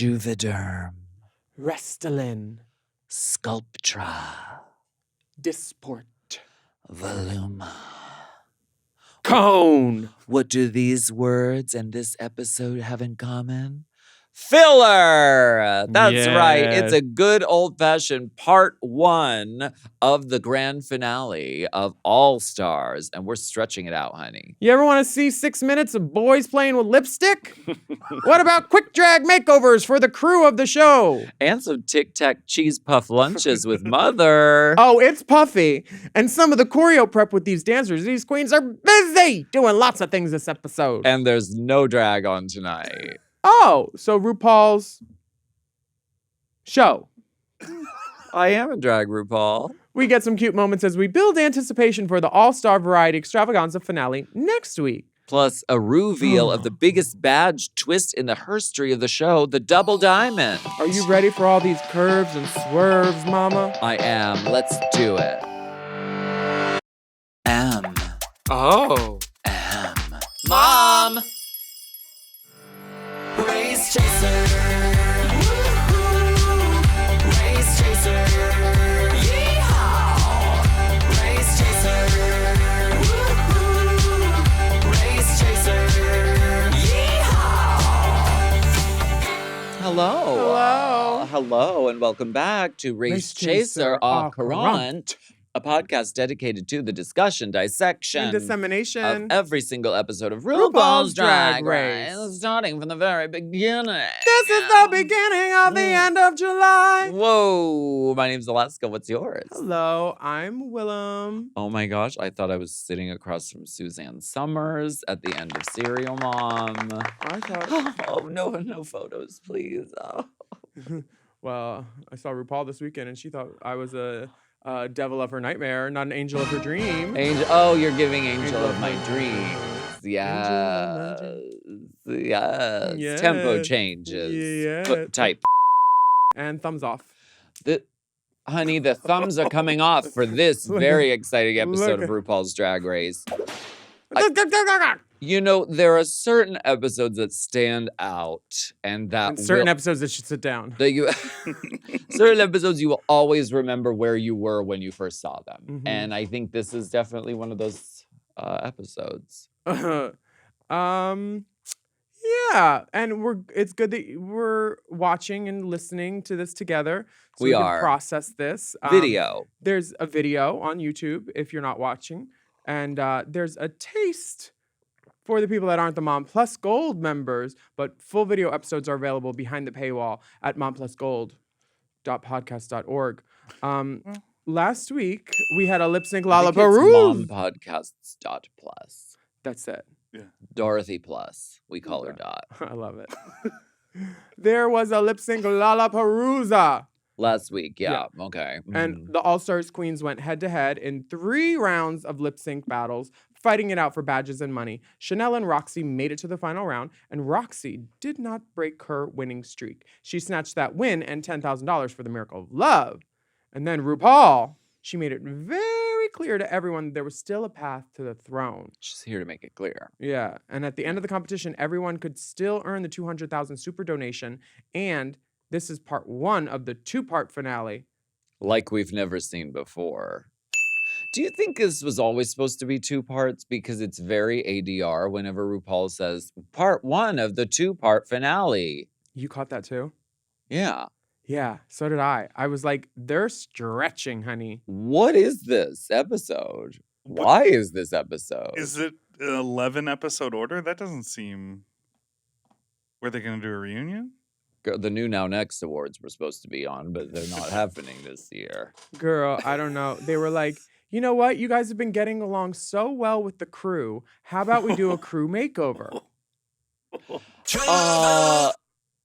Juvederm, Restylane, Sculptra, Disport, Voluma. Cone. What do these words and this episode have in common? Filler! That's right. It's a good old-fashioned part 1 of the grand finale of All Stars, and we're stretching it out, honey. You ever want to see 6 minutes of boys playing with lipstick? What about quick drag makeovers for the crew of the show? And some Tic Tac cheese puff lunches with Mother. Oh, it's puffy. And some of the choreo prep with these dancers. These queens are busy doing lots of things this episode. And there's no drag on tonight. Oh, so RuPaul's show. I am a drag, RuPaul. We get some cute moments as we build anticipation for the All-Star Variety Extravaganza finale next week. Plus a reveal of the biggest badge twist in the history of the show, the double diamond. Are you ready for all these curves and swerves, mama? I am. Let's do it. M. Oh. M. Mom! Race chaser. Woo-hoo. Race chaser. Yeehaw. Race chaser. Woo-hoo. Race chaser. Yeehaw. Hello. Hello, and welcome back to Race Race Chaser Chaser au au Courant, a podcast dedicated to the discussion, dissection, And dissemination of every single episode of RuPaul's RuPaul's Drag Drag Race. Race, starting from the very beginning. This is the beginning of the end of July. Whoa, my name's Alaska. What's yours? Hello, I'm Willam. Oh my gosh, I thought I was sitting across from Suzanne Summers at the end of Serial Mom. I thought, Oh, no photos, please. Oh. well, I saw RuPaul this weekend and she thought I was a devil of her nightmare, not an angel of her dream. Angel, oh, you're giving Angel Angel of of my my dreams. Angel of Yes. Yes. Tempo changes. Yes. Type. And thumbs off. Honey, the thumbs are coming off for this very exciting episode of Look. RuPaul's Drag Race. You know, there are certain episodes that stand out, and that And certain will- episodes that should sit down. that you certain episodes you will always remember where you were when you first saw them. Mhm. And I think this is definitely one of those episodes. Yeah, and it's good that we're watching and listening to this together. So We we can are. process this. Video. There's a video on YouTube if you're not watching, and there's a taste for the people that aren't the Mom Plus Gold members, but full video episodes are available behind the paywall at momplusgold.podcast.org. Last week we had a lip sync I think it's Lollapalooza. mompodcasts.plus. That's it. Dorothy Plus. We call her Dot. I love it. There was a lip sync Lollapalooza. Last week, yeah. Okay. And the All Stars Queens went head to head in 3 rounds of lip sync battles, fighting it out for badges and money. Chanel and Roxxxy made it to the final round, and Roxxxy did not break her winning streak. She snatched that win and $10,000 for the Miracle of Love. And then RuPaul, she made it very clear to everyone there was still a path to the throne. She's here to make it clear. Yeah, and at the end of the competition, everyone could still earn the $200,000 super donation, and this is part 1 of the 2-part finale. Like we've never seen before. Do you think this was always supposed to be 2 parts? Because it's very ADR whenever RuPaul says, part 1 of the 2-part finale. You caught that too? Yeah. Yeah, so did I. I was like, they're stretching, honey. What is this episode? Why is this episode? Is it an 11-episode order? That doesn't seem... Were they going to do a reunion? The new Now Next awards were supposed to be on, but they're not happening this year. Girl, I don't know. They were like, you know what? You guys have been getting along so well with the crew. How about we do a crew makeover?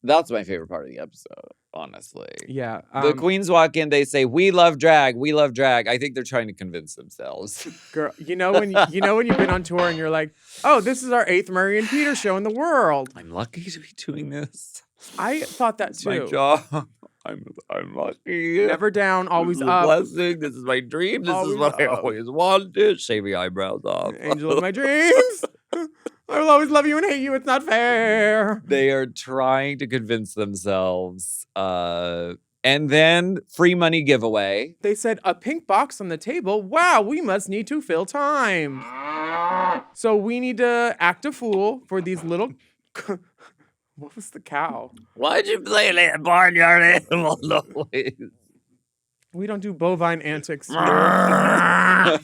That's my favorite part of the episode, honestly. Yeah. The queens walk in, they say, "We love drag, we love drag." I think they're trying to convince themselves. Girl, you know when you've been on tour and you're like, oh, this is our 8th Murray and Peter show in the world. I'm lucky to be doing this. I thought that It's my too. job. I'm lucky. Never down, always This is a up. blessing. This is my dream. This is Always what I up. always wanted. Shave your eyebrows off. Angel of my dreams. I will always love you and hate you. It's not fair. They are trying to convince themselves. And then free money giveaway. They said, a pink box on the table. Wow, we must need to fill time. So we need to act a fool for these little... What was the cow? Why'd you play that barnyard animal noise? We don't do bovine antics here.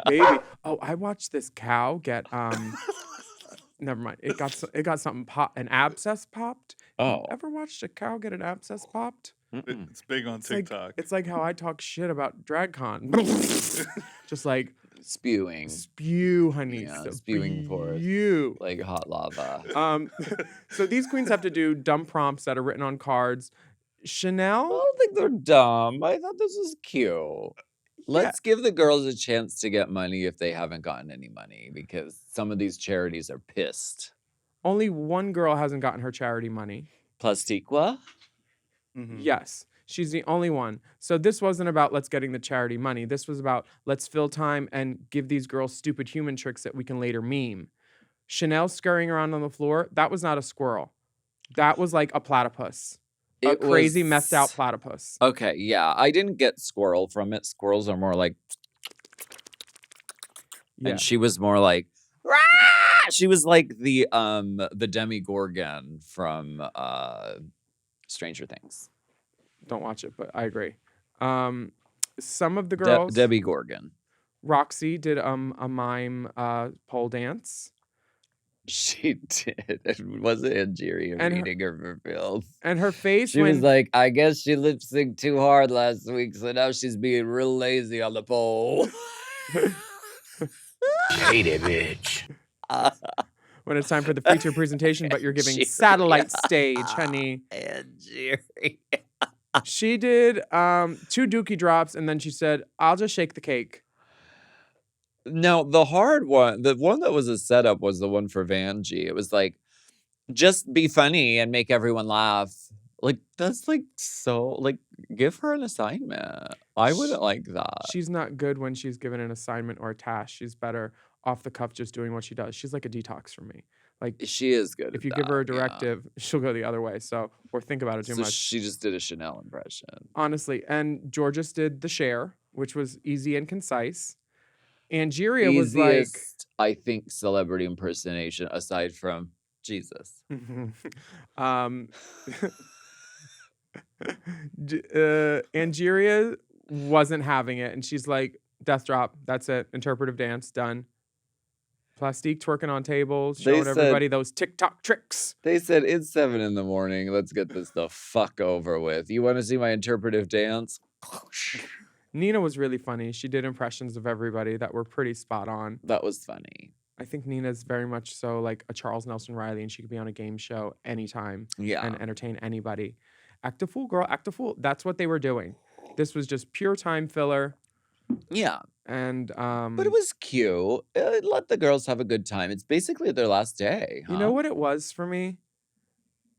Baby. Oh, I watched this cow get... Never mind. It got something an abscess popped. Oh. Ever watched a cow get an abscess popped? It's big on TikTok. It's like how I talk shit about DragCon. Just like Spewing. spew, honey. Yeah, spewing forth. Spew. Like hot lava. So these queens have to do dumb prompts that are written on cards. I Chanel, don't think they're dumb. I thought this was cute. Let's give the girls a chance to get money if they haven't gotten any money, because some of these charities are pissed. only one girl hasn't gotten her charity money. Plastiqua? Mhm. Yes, she's the only one. So this wasn't about let's getting the charity money. This was about let's fill time and give these girls stupid human tricks that we can later meme. Chanel scurrying around on the floor, that was not a squirrel. That was like a platypus. A It crazy was- messed out platypus. Okay, yeah. I didn't get squirrel from it. Squirrels are more like, Yeah. and she was more like, "Rah!" She was like the Demigorgon from Stranger Things. Don't watch it, but I agree. Some of the girls, Debbie Gorgon. Roxxxy did a mime pole dance. She did. It wasn't Angeria And her- reading her revealed. And her face She when was like, I guess she lip synced too hard last week, so now she's being real lazy on the pole. Hate it, bitch. when it's time for the feature presentation, but you're giving Angeria. satellite stage, honey. Angeria. She did 2 dookie drops, and then she said, I'll just shake the cake. No, the hard one, the one that was a setup was the one for Vanjie. It was like, just be funny and make everyone laugh. Like, that's like so, like, give her an assignment. I wouldn't like that. She's not good when she's given an assignment or a task. She's better off the cuff just doing what she does. She's like a detox for me. Like, She is good. if at you give her a that, yeah. directive, she'll go the other way. So, or think about it too So much. she just did a Chanel impression. Honestly. And Georges did the share, which was easy and concise. Angeria was like, Easiest, I think, celebrity impersonation aside from Jesus. Angeria wasn't having it, and she's like, death drop, that's it, interpretive dance, done. Plastique twerking on tables, They showing said- everybody those TikTok tricks. They said it's 7 a.m. Let's get this the fuck over with. You want to see my interpretive dance? Nina was really funny. She did impressions of everybody that were pretty spot on. That was funny. I think Nina's very much so like a Charles Nelson Riley, and she could be on a game show anytime Yeah. and entertain anybody. Act a fool, girl, act a fool. That's what they were doing. This was just pure time filler. Yeah. And But it was cute. Let the girls have a good time. It's basically their last day. you know what it was for me?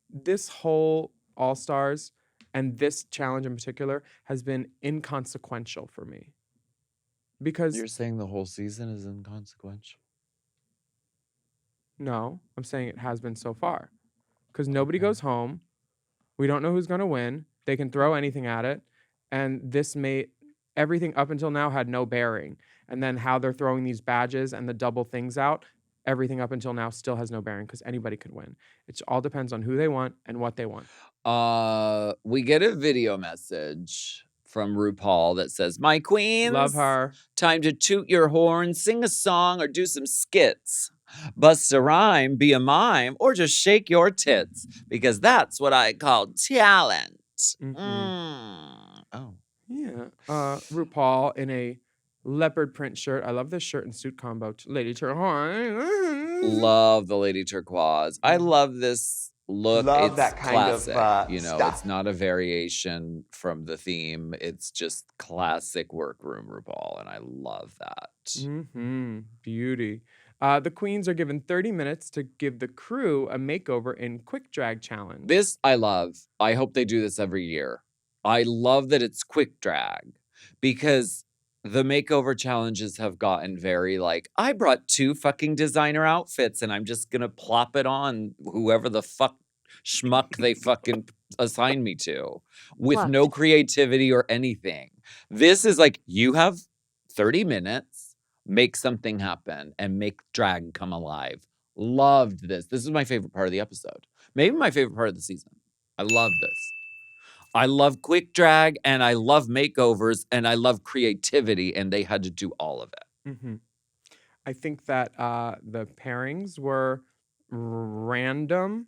This whole All Stars and this challenge in particular has been inconsequential for me. Because You're saying the whole season is inconsequential? no, I'm saying it has been so far. Because nobody Okay. goes home. We don't know who's going to win. They can throw anything at it. And this made everything up until now had no bearing. And then how they're throwing these badges and the double things out, everything up until now still has no bearing because anybody could win. It all depends on who they want and what they want. We get a video message from RuPaul that says, "My queens, Love her. time to toot your horn, sing a song, or do some skits. Bust a rhyme, be a mime, or just shake your tits, because that's what I call talent." Oh. Yeah. RuPaul in a leopard print shirt. I love this shirt and suit combo. Lady Turquoise. Love the Lady Turquoise. I love this look. Love It's that kind of, classic. You know, stuff. it's not a variation from the theme. It's just classic workroom RuPaul, and I love that. Mm-hmm. Beauty. The queens are given 30 minutes to give the crew a makeover in quick drag challenge. This I love. I hope they do this every year. I love that it's quick drag because the makeover challenges have gotten very like, I brought 2 fucking designer outfits and I'm just gonna plop it on whoever the fuck schmuck they fucking assign me to with What? no creativity or anything. This is like, you have 30 minutes, make something happen and make drag come alive. Loved this. This is my favorite part of the episode. Maybe my favorite part of the season. I love this. I love quick drag and I love makeovers and I love creativity, and they had to do all of it. Mm-hmm. I think that the pairings were random.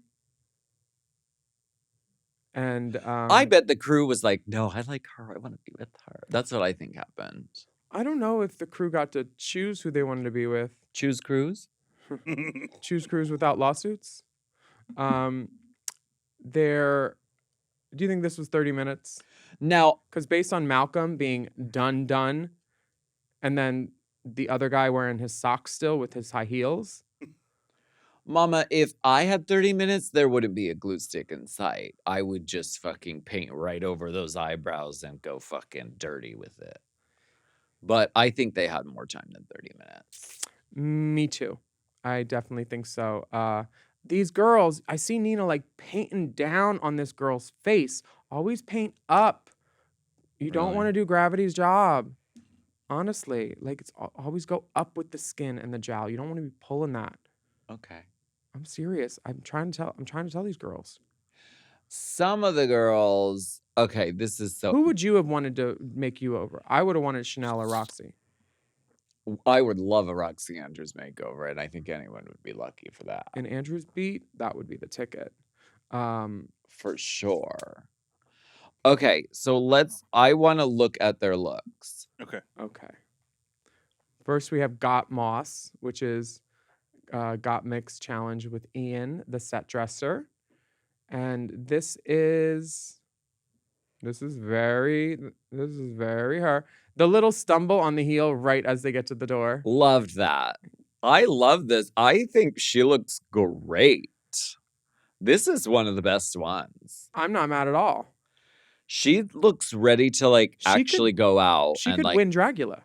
And I bet the crew was like, no, I like her. I want to be with her. That's what I think happened. I don't know if the crew got to choose who they wanted to be with. Choose crews? Choose crews without lawsuits. Do you think this was 30 minutes? Now, Because based on Malcolm being done, and then the other guy wearing his socks still with his high heels. Mama, if I had 30 minutes, there wouldn't be a glue stick in sight. I would just fucking paint right over those eyebrows and go fucking dirty with it. But I think they had more time than 30 minutes. Me too. I definitely think so. These girls, I see Nina like painting down on this girl's face. Always paint up. You don't want to do gravity's job. Honestly, like it's always go up with the skin and the jowl. You don't want to be pulling that. Okay. I'm serious. I'm trying to tell these girls. Some of the girls, okay, this is so. Who would you have wanted to make you over? I would have wanted Chanel or Roxxxy. I would love a Roxy Andrews makeover, and I think anyone would be lucky for that. And Andrew's beat, that would be the ticket. For sure. Okay, so I want to look at their looks. Okay. First, we have Got Moss, which is Got Mix challenge with Ian, the set dresser. And this is very her. The little stumble on the heel right as they get to the door. Loved that. I love this. I think she looks great. This is one of the best ones. I'm not mad at all. She looks ready to actually go out. She and could win Dragula.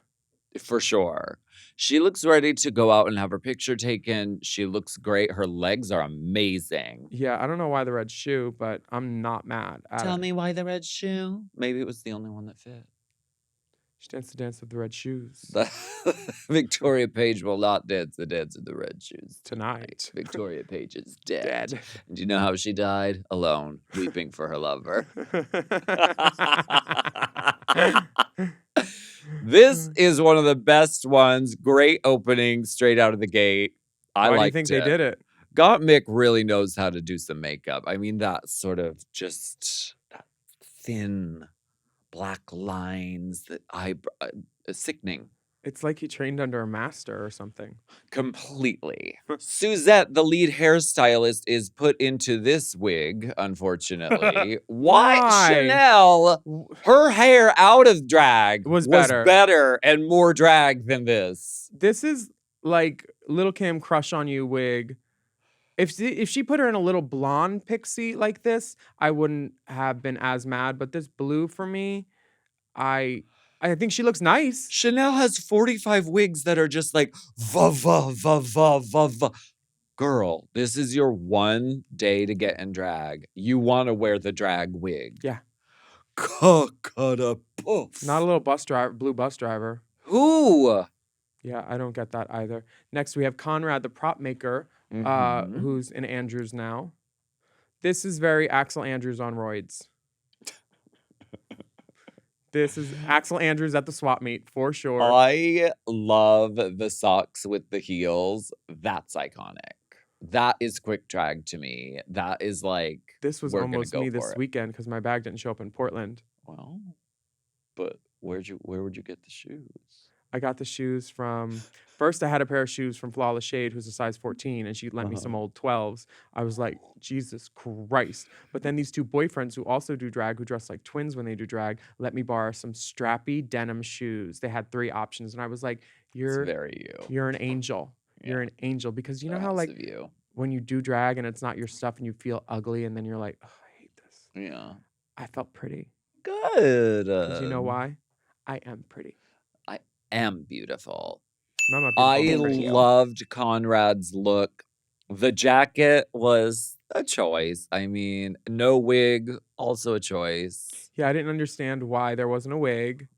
For sure. She looks ready to go out and have her picture taken. She looks great. Her legs are amazing. Yeah, I don't know why the red shoe, but I'm not mad at Tell it. me why the red shoe? Maybe it was the only one that fit. She danced the dance of the red shoes. Victoria Page will not dance the dance of the red shoes Tonight. Victoria Page is dead. Dead. Do you know how she died? Alone, weeping for her lover. This is one of the best ones. Great opening, straight out of the gate. Why do you think they did it? Got Mick really knows how to do some makeup. I mean, that sort of just that thin black lines, that sickening. It's like he trained under a master or something. Completely. Suzette, the lead hairstylist, is put into this wig, unfortunately. Why? Chanel, her hair out of drag was better and more drag than this. This is like Little Kim Crush on You wig. If she put her in a little blonde pixie like this, I wouldn't have been as mad. But this blue for me, I think she looks nice. Chanel has 45 wigs that are just like, va, va, va, va, va, va. Girl, this is your one day to get in drag. You want to wear the drag wig. Yeah. Cut a poof. Not a little blue bus driver. Who? Yeah, I don't get that either. Next, we have Conrad, the prop maker, who's in Andrews now. This is very Axel Andrews on roids. This is Axel Andrews at the swap meet, for sure. I love the socks with the heels. That's iconic. That is quick drag to me. That is like, this was we're almost gonna go me this for it. weekend because my bag didn't show up in Portland. Well, but where would you get the shoes? I got the shoes from, first I had a pair of shoes from Flawless Shade, who's a size 14, and she lent me some old 12s. I was like, Jesus Christ. But then these two boyfriends who also do drag, who dress like twins when they do drag, let me borrow some strappy denim shoes. They had 3 options, and I was like, you're an angel. Yeah. You're an angel. Because you know how like when you do drag and it's not your stuff and you feel ugly and then you're like, oh, I hate this. Yeah. I felt pretty. Good. Because you know why? I am pretty. I am beautiful. No, I'm not I beautiful. Thank you. loved Conrad's look. The jacket was a choice. I mean, no wig, also a choice. Yeah, I didn't understand why there wasn't a wig,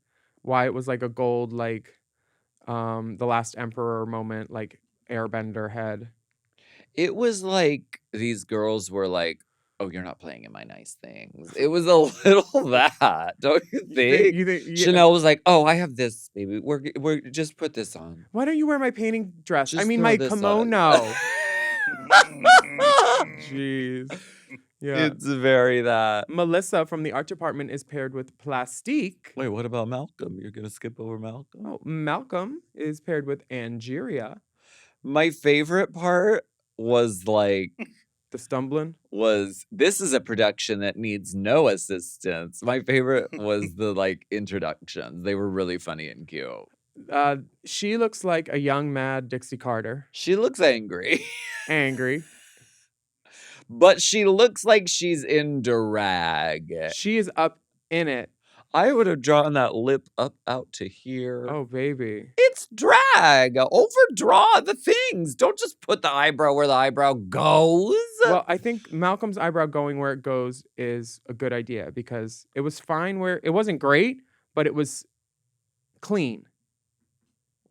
why it was like a gold, like the Last Emperor moment, like airbender head. It was like these girls were like, "Oh, you're not playing in my nice things." It was a little that, don't you think? You think? Yeah. Chanel was like, "Oh, I have this, baby. We're just put this on." Why don't you wear my painting dress? I Just mean, throw my this on. kimono. Jeez. Yeah. It's very that. Melissa from the art department is paired with Plastique. Wait, what about Malcolm? You're gonna skip over Malcolm? Oh, Malcolm is paired with Angeria. My favorite part was like The stumbling. this is a production that needs no assistance. My favorite was the like introductions. They were really funny and cute. She looks like a young mad Dixie Carter. She looks angry, Angry. but she looks like she's in drag. She is up in it. I would have drawn that lip up out to here. Oh, baby. It's drag. Overdraw the things. Don't just put the eyebrow where the eyebrow goes. Well, I think Malcolm's eyebrow going where it goes is a good idea because it was fine where it wasn't great, but it was clean.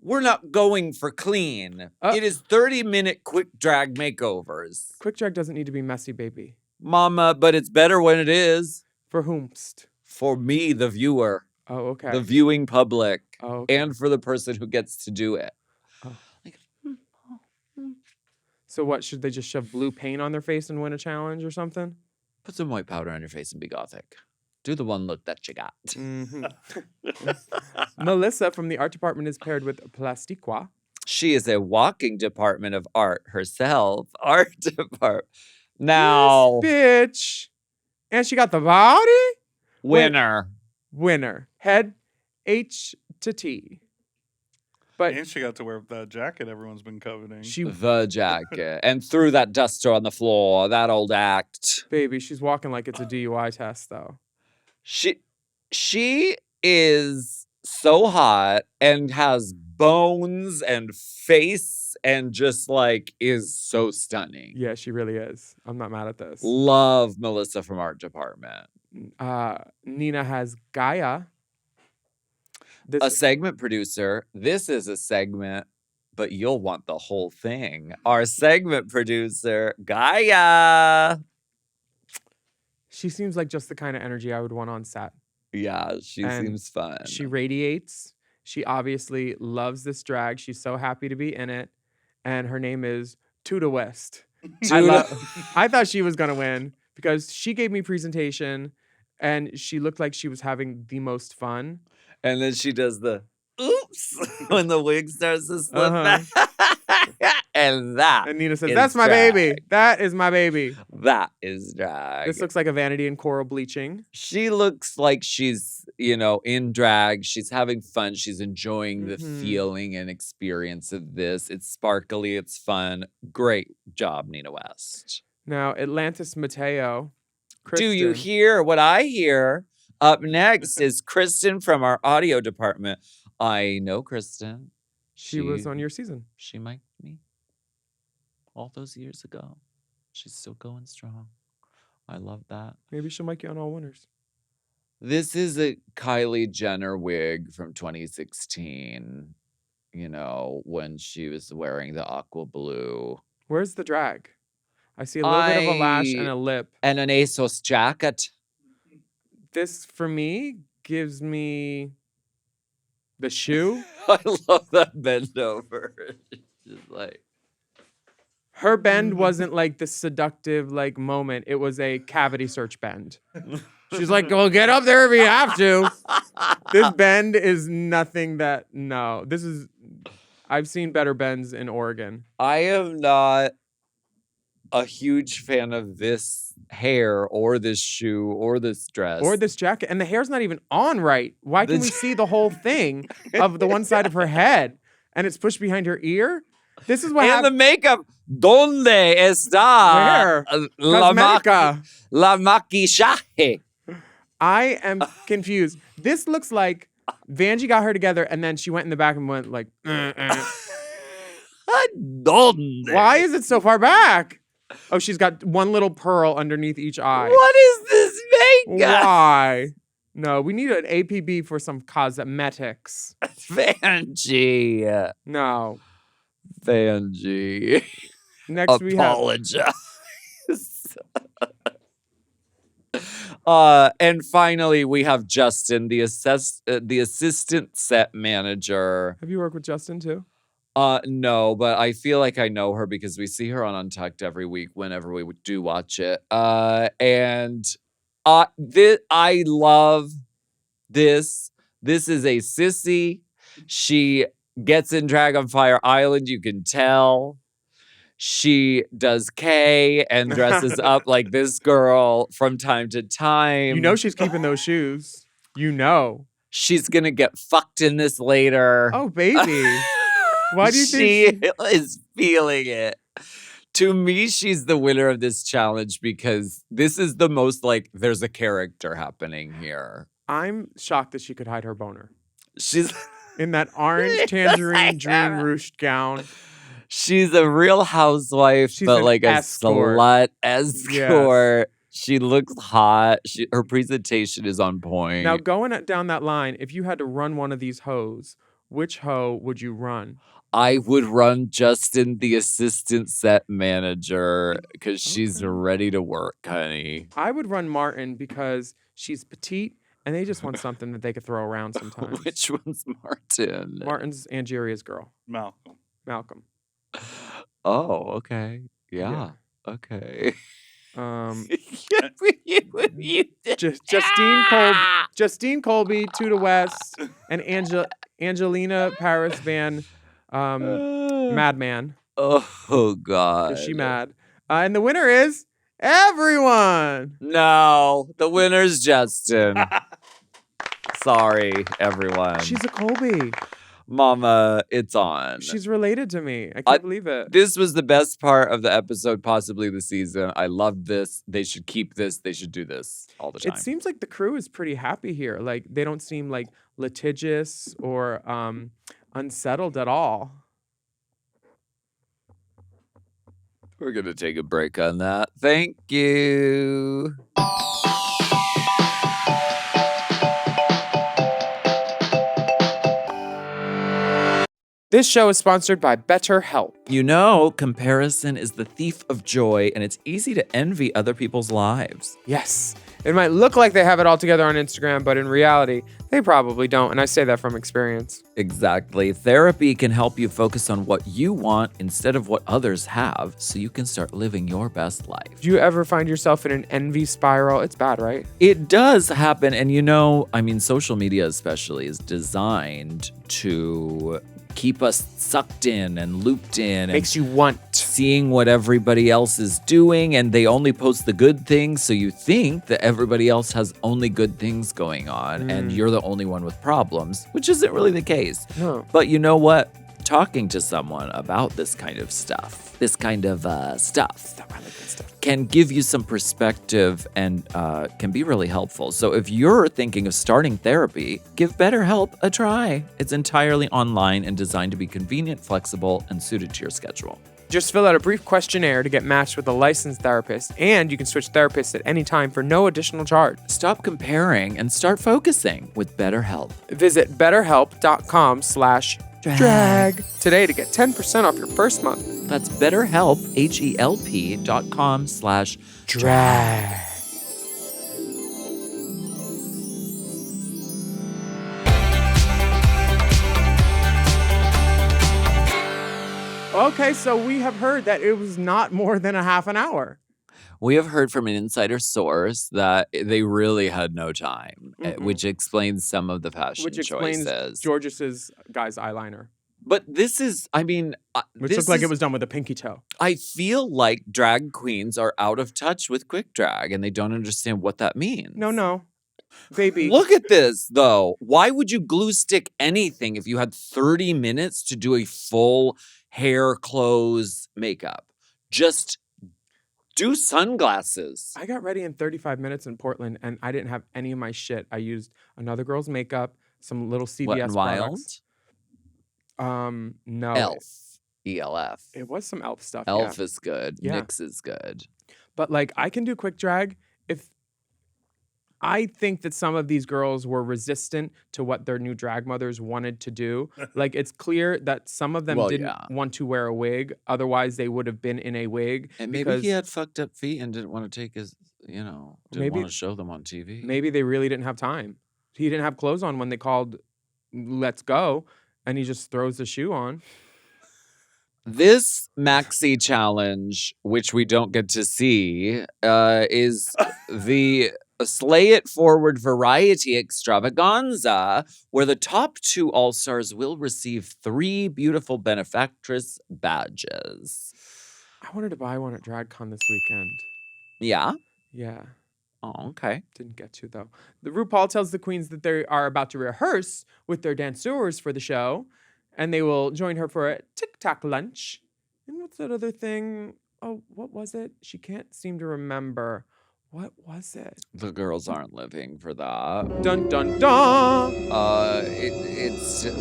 We're not going for clean. It is 30-minute quick drag makeovers. Quick drag doesn't need to be messy, baby. Mama, but it's better when it is. For whomst? For me, the viewer. Oh, okay. The viewing public. Oh, okay. And for the person who gets to do it. So what, should they just shove blue paint on their face and win a challenge or something? Put some white powder on your face and be gothic. Do the one look that you got. Mm-hmm. Melissa from the art department is paired with Plastiqua. She is a walking department of art herself. Art department. Now, Yes, bitch. And she got the body? winner. Winner. Head H to T. But And she got to wear that jacket everyone's been coveting. she, The jacket. And threw that duster on the floor. That old act. baby, she's walking like it's a DUI test, though. She is so hot and has bones and face and just like is so stunning. Yeah, she really is. I'm not mad at this. Love Melissa from art department. Nina has Gaia. This A segment producer. This is a segment, but you'll want the whole thing. Our segment producer, Gaia. she seems like just the kind of energy I would want on set. Yeah, she And seems fun. She radiates. She obviously loves this drag. She's so happy to be in it. And her name is Tuda West. I thought she was going to win because she gave me presentation and she looked like she was having the most fun. And then she does the oops when the wig starts to slip Uh-huh. back. And that And Nina says, is that's my drag. baby. That is my baby. That is drag. This looks like a vanity and coral bleaching. She looks like she's, in drag. She's having fun. She's enjoying the Mhm. feeling and experience of this. It's sparkly. It's fun. Great job, Nina West. Now, Atlantis Mateo. Do you Kristen, hear what I hear? Up next is Kristen from our audio department. I know Kristen. She was on your season. She mic'd me all those years ago. She's still going strong. I love that. Maybe she'll make you on All Winners. This is a Kylie Jenner wig from 2016, when she was wearing the aqua blue. Where's the drag? I see a little bit of a lash and a lip. And an ASOS jacket. This, for me, gives me the shoe. I love that bend over. Just like, Her bend wasn't like the seductive moment. It was a cavity search bend. She's like, "Go get up there if you have to." This bend is nothing that. No, this is. I've seen better bends in Oregon. I am not a huge fan of this hair or this shoe or this dress. Or this jacket. And the hair's not even on right. Why can we see the whole thing of the one side of her head and it's pushed behind her ear? This is what And the happened. makeup. ¿Dónde está Where? la Cosmetica. maquillaje? I am confused. This looks like Vanjie got her together, and then she went in the back and went like, ¿Dónde? Why is it so far back? Oh, she's got one little pearl underneath each eye. What is this makeup? Why? No, we need an APB for some cosmetics. Vanjie. No. Vanjie. Next we have Apologize. And finally, we have Justin, the assistant set manager. Have you worked with Justin too? No, but I feel like I know her because we see her on Untucked every week whenever we do watch it. And I love this. This is a sissy. She gets in Dragonfire Island, you can tell. She does K and dresses up like this girl from time to time. You know she's keeping those shoes. You know. She's gonna get fucked in this later. Oh, baby. Why do you she think is feeling it? To me, she's the winner of this challenge because this is the most like there's a character happening here. I'm shocked that she could hide her boner. She's in that orange tangerine dream ruched gown. She's a real housewife, She's but an like a escort. slut escort. She looks hot. Her presentation is on point. Now, going down that line, if you had to run one of these hoes, which hoe would you run? I would run Justin, the assistant set manager, because she's ready to work, honey. I would run Martin because she's petite and they just want something that they could throw around sometimes. Which one's Martin? Martin's Angeria's girl. Malcolm. Oh, okay. Yeah. Okay. Justine Colby, Tuda West, and Angelina Paris Van Madman. Oh, God. Is she mad? And the winner is everyone. No, the winner's Justin. Sorry, everyone. She's a Colby. Mama, it's on. She's related to me. I can't believe it. This was the best part of the episode, possibly the season. I loved this. They should keep this. They should do this all the time. It seems like the crew is pretty happy here. Like they don't seem like litigious or unsettled at all. We're going to take a break on that. Thank you. This show is sponsored by Betterhelp. You know, comparison is the thief of joy, and it's easy to envy other people's lives. Yes. It might look like they have it all together on Instagram, but in reality, they probably don't, and I say that from experience. Exactly. Therapy can help you focus on what you want instead of what others have, so you can start living your best life. Do you ever find yourself in an envy spiral? It's bad, right? It does happen, and you know, I mean, social media especially is designed to keep us sucked in and looped in. Makes you want. Seeing what everybody else is doing, and they only post the good things, so you think that everybody else has only good things going on, and you're the only one with problems, which isn't really the case. No. But you know what? Talking to someone about this kind of stuff, can give you some perspective and can be really helpful. So if you're thinking of starting therapy, give BetterHelp a try. It's entirely online and designed to be convenient, flexible, and suited to your schedule. Just fill out a brief questionnaire to get matched with a licensed therapist, and you can switch therapists at any time for no additional charge. Stop comparing and start focusing with BetterHelp. Visit betterhelp.com/drag today to get 10% off your first month. That's BetterHelp, HELP.com/drag. Okay, so we have heard that it was not more than a half an hour. We have heard from an insider source that they really had no time, which explains some of the fashion Which explains choices. George's guy's eyeliner. But this is, I mean... Which looked like it was done with a pinky toe. I feel like drag queens are out of touch with quick drag, and they don't understand what that means. No. Baby. Look at this, though. Why would you glue stick anything if you had 30 minutes to do a full hair, clothes, makeup? Just do sunglasses. I got ready in 35 minutes in Portland, and I didn't have any of my shit. I used another girl's makeup, some little CVS Wet and Wild? products. No. Elf. ELF. It was some elf stuff. Elf Yeah. is good. Yeah. NYX is good. But like I can do quick drag if I think that some of these girls were resistant to what their new drag mothers wanted to do. Like it's clear that some of them didn't want to wear a wig. Otherwise they would have been in a wig. And maybe he had fucked up feet and didn't want to take his, didn't want to show them on TV. Maybe they really didn't have time. He didn't have clothes on when they called let's go. And he just throws the shoe on. This maxi challenge, which we don't get to see, is the Slay It Forward Variety Extravaganza, where the top 2 All-Stars will receive 3 beautiful benefactress badges. I wanted to buy one at DragCon this weekend. Yeah? Yeah. Oh, okay. Didn't get to, though. The RuPaul tells the queens that they are about to rehearse with their dancers for the show, and they will join her for a Tic Tac lunch. And what's that other thing? Oh, what was it? She can't seem to remember. What was it? The girls aren't living for that. Dun, dun, dun!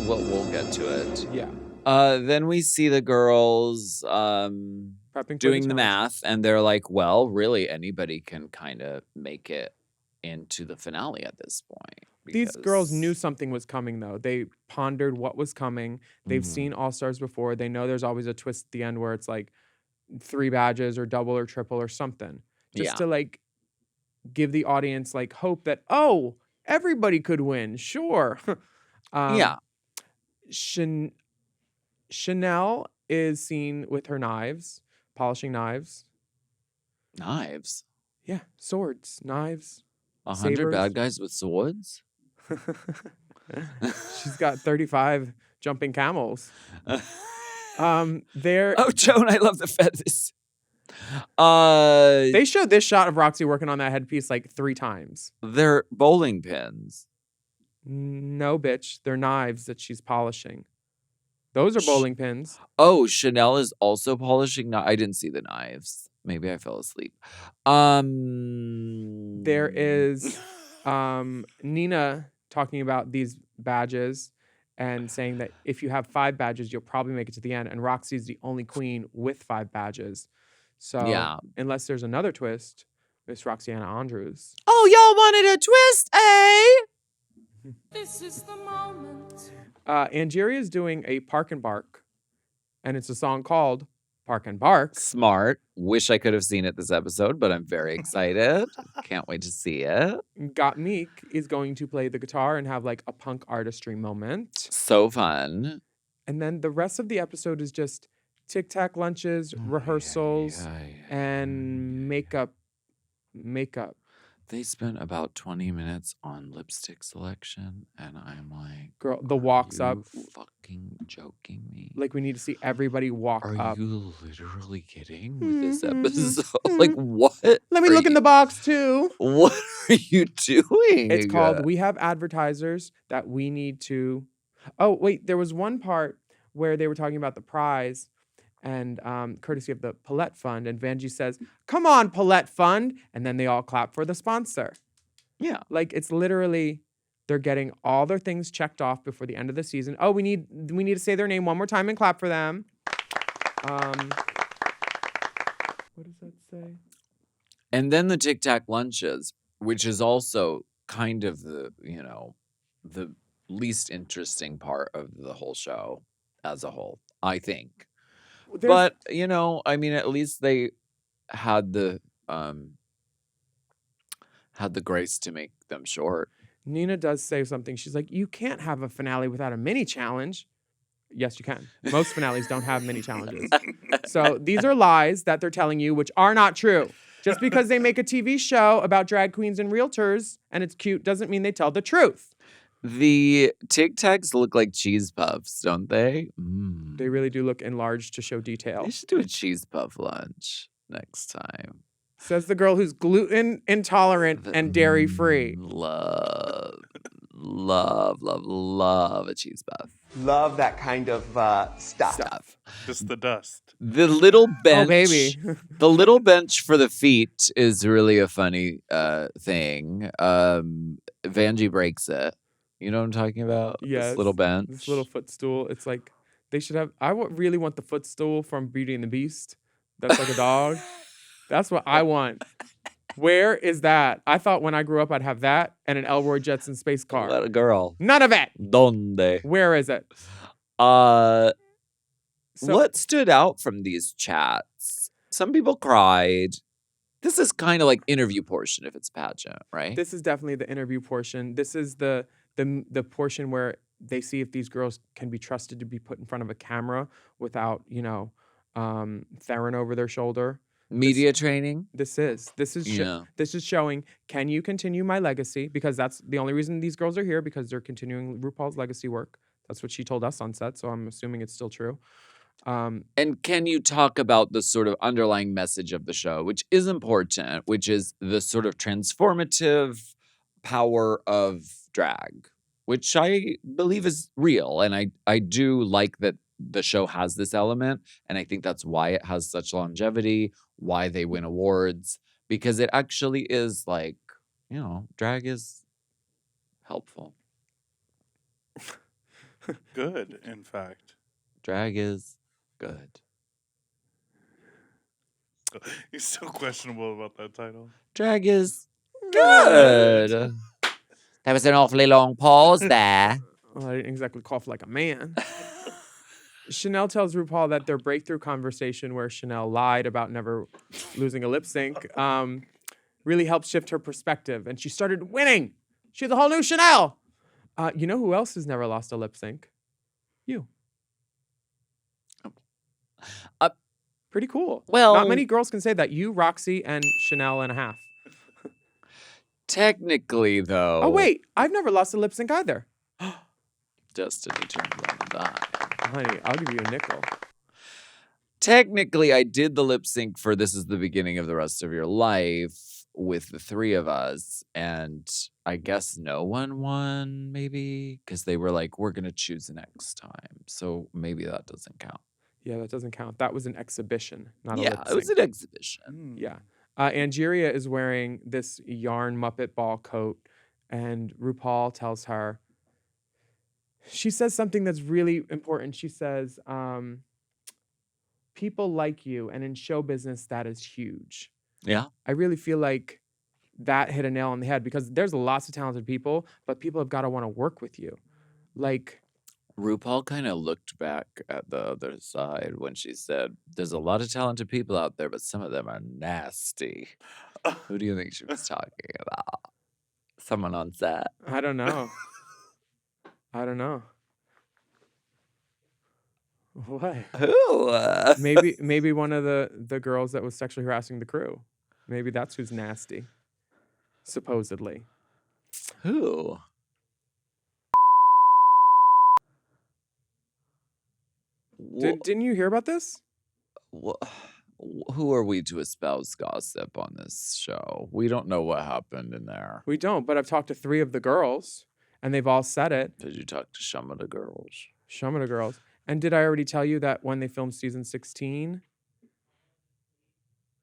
We'll get to it. Yeah. Then we see the girls Prepping doing for the math, and they're like, well, really anybody can kind of make it into the finale at this point. These girls knew something was coming, though. They pondered what was coming. They've seen All-Stars before. They know there's always a twist at the end where it's like 3 badges or double or triple or something. Just to like give the audience like hope that, oh, everybody could win. Sure. Chanel is seen with her knives, polishing knives. Knives? Yeah, swords, knives. 100 bad guys with swords? She's got 35 jumping camels. Oh, Joan, I love the feathers. They showed this shot of Roxxxy working on that headpiece like 3 times. They're bowling pins. No, bitch. They're knives that she's polishing. Those are bowling pins. Oh, Chanel is also polishing. I didn't see the knives. Maybe I fell asleep. There is Nina talking about these badges and saying that if you have 5 badges, you'll probably make it to the end. And Roxxxy's the only queen with 5 badges. So unless there's another twist, Miss Roxanna Andrews. Oh, y'all wanted a twist, eh? This is the moment. Angeria is doing a Park and Bark, and it's a song called Park and Bark. Smart. Wish I could have seen it this episode, but I'm very excited. Can't wait to see it. Gottmik is going to play the guitar and have like a punk artistry moment. So fun. And then the rest of the episode is just Tic Tac lunches, rehearsals, and makeup. They spent about 20 minutes on lipstick selection, and I'm like, girl, the walks up. Fucking joking me? Like we need to see everybody walk up. Are you literally kidding with this episode? Like what? Let me look in the box too. What are you doing? It's called We Have Advertisers That We Need to. Oh wait, there was one part where they were talking about the prize. And courtesy of the Paulette Fund. And Vanjie says, come on, Paulette Fund. And then they all clap for the sponsor. Yeah. Like, it's literally, they're getting all their things checked off before the end of the season. Oh, we need to say their name one more time and clap for them. What does that say? And then the Tic Tac lunches, which is also kind of the least interesting part of the whole show as a whole, I think. But, I mean, at least they had the grace to make them short. Nina does say something. She's like, you can't have a finale without a mini challenge. Yes, you can. Most finales don't have mini challenges. So these are lies that they're telling you, which are not true. Just because they make a TV show about drag queens and realtors and it's cute doesn't mean they tell the truth. The Tic Tacs look like cheese puffs, don't they? They really do look enlarged to show detail. They should do a cheese puff lunch next time. Says the girl who's gluten intolerant and dairy free. Love a cheese puff. Love that kind of stuff. Just the dust. The little bench. Oh, baby. The little bench for the feet is really a funny thing. Vanjie breaks it. You know what I'm talking about? Yes. This little bench. This little footstool. It's like they should have. Really want the footstool from Beauty and the Beast. That's like a dog. That's what I want. Where is that? I thought when I grew up I'd have that and an Elroy Jetson space car. What a girl. None of it. Donde? Where is it? What stood out from these chats? Some people cried. This is kind of like interview portion if it's pageant, right? This is definitely the interview portion. This is the portion where they see if these girls can be trusted to be put in front of a camera without, Theron over their shoulder. Media training. This is showing, can you continue my legacy? Because that's the only reason these girls are here, because they're continuing RuPaul's legacy work. That's what she told us on set, so I'm assuming it's still true. And can you talk about the sort of underlying message of the show, which is important, which is the sort of transformative power of drag, which I believe is real. And I do like that the show has this element. And I think that's why it has such longevity, why they win awards, because it actually is like, drag is helpful. Good, in fact. Drag is good. He's so questionable about that title. Drag is good. That was an awfully long pause there. Well, I didn't exactly cough like a man. Chanel tells RuPaul that their breakthrough conversation where Chanel lied about never losing a lip sync really helped shift her perspective. And she started winning. She's a whole new Chanel. You know who else has never lost a lip sync? You. Pretty cool. Well, not many girls can say that. You, Roxxxy, and Chanel and a half. Technically, though. Oh, wait. I've never lost a lip sync either. Destiny turned on a dime. Honey, I'll give you a nickel. Technically, I did the lip sync for This Is the Beginning of the Rest of Your Life with the three of us. And I guess no one won, maybe, because they were like, we're going to choose next time. So maybe that doesn't count. Yeah, that doesn't count. That was an exhibition, not a lip sync. Yeah, it was an exhibition. Yeah. Angeria is wearing this yarn Muppet ball coat, and RuPaul tells her, she says something that's really important. She says, people like you, and in show business, that is huge. Yeah. I really feel like that hit a nail on the head, because there's lots of talented people, but people have got to want to work with you. Like, RuPaul kind of looked back at the other side when she said, there's a lot of talented people out there, but some of them are nasty. Who do you think she was talking about? Someone on set? I don't know. What? Who? Maybe one of the girls that was sexually harassing the crew. Maybe that's who's nasty. Supposedly. Who? Didn't you hear about this? Who are we to espouse gossip on this show? We don't know what happened in there. We don't, but I've talked to 3 of the girls, and they've all said it. Did you talk to some of the girls? Some of the girls. And did I already tell you that when they filmed season 16,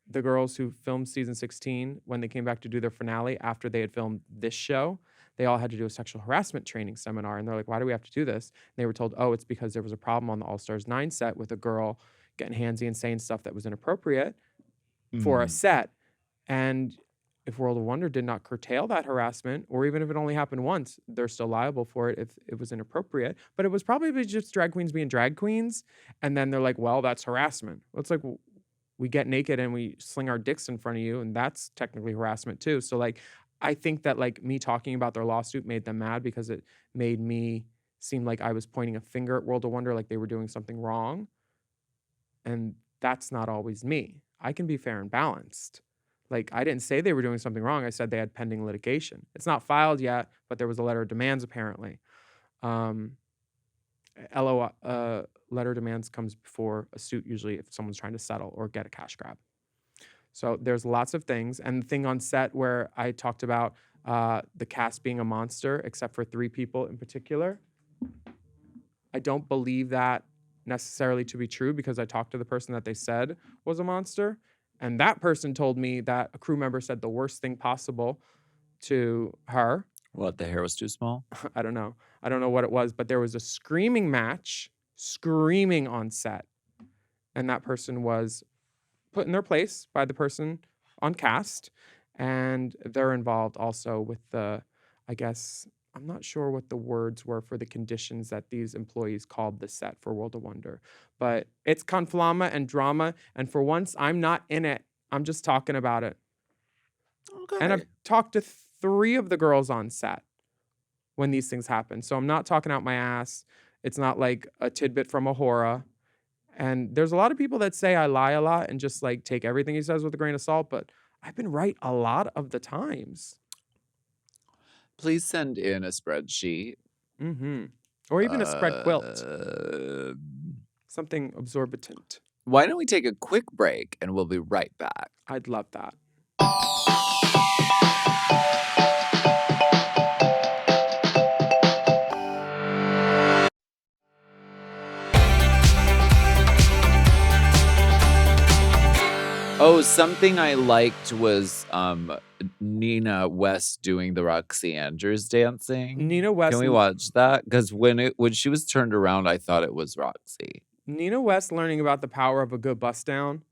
the girls who filmed season 16, when they came back to do their finale after they had filmed this show, they all had to do a sexual harassment training seminar. And they're like, why do we have to do this? And they were told, oh, it's because there was a problem on the All Stars 9 set with a girl getting handsy and saying stuff that was inappropriate for a set. And if World of Wonder did not curtail that harassment, or even if it only happened once, they're still liable for it if it was inappropriate. But it was probably just drag queens being drag queens. And then they're like, well, that's harassment. Well, it's like, we get naked and we sling our dicks in front of you, and that's technically harassment too. So like, I think that like me talking about their lawsuit made them mad, because it made me seem like I was pointing a finger at World of Wonder, like they were doing something wrong. And that's not always me. I can be fair and balanced. Like, I didn't say they were doing something wrong. I said they had pending litigation. It's not filed yet, but there was a letter of demands apparently. Letter of demands comes before a suit usually if someone's trying to settle or get a cash grab. So there's lots of things. And the thing on set where I talked about the cast being a monster, except for 3 people in particular, I don't believe that necessarily to be true, because I talked to the person that they said was a monster. And that person told me that a crew member said the worst thing possible to her. What, the hair was too small? I don't know. I don't know what it was, but there was a screaming match, screaming on set. And that person was put in their place by the person on cast. And they're involved also with the, I guess, I'm not sure what the words were for the conditions that these employees called the set for World of Wonder. But it's conflama and drama. And for once, I'm not in it. I'm just talking about it. Okay. And I've talked to 3 of the girls on set when these things happen. So I'm not talking out my ass. It's not like a tidbit from a horror. And there's a lot of people that say I lie a lot and just like take everything he says with a grain of salt, but I've been right a lot of the times. Please send in a spreadsheet. Mm-hmm. Or even a spread quilt. Something absorbent. Why don't we take a quick break and we'll be right back. I'd love that. Oh, something I liked was Nina West doing the Roxy Andrews dancing. Nina West. Can we watch that? Because when she was turned around, I thought it was Roxy. Nina West learning about the power of a good bust down.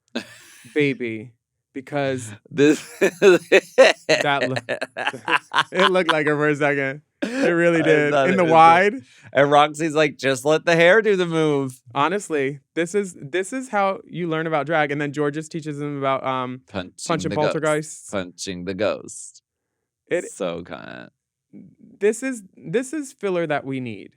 Baby. Because This it looked like her for a second. It really did. thought In it the was wide. And Roxy's like, just let the hair do the move. Honestly, this is how you learn about drag. And then Georges teaches them about punching the poltergeists. Ghost. Punching the ghost. It- So kind of. This is filler that we need.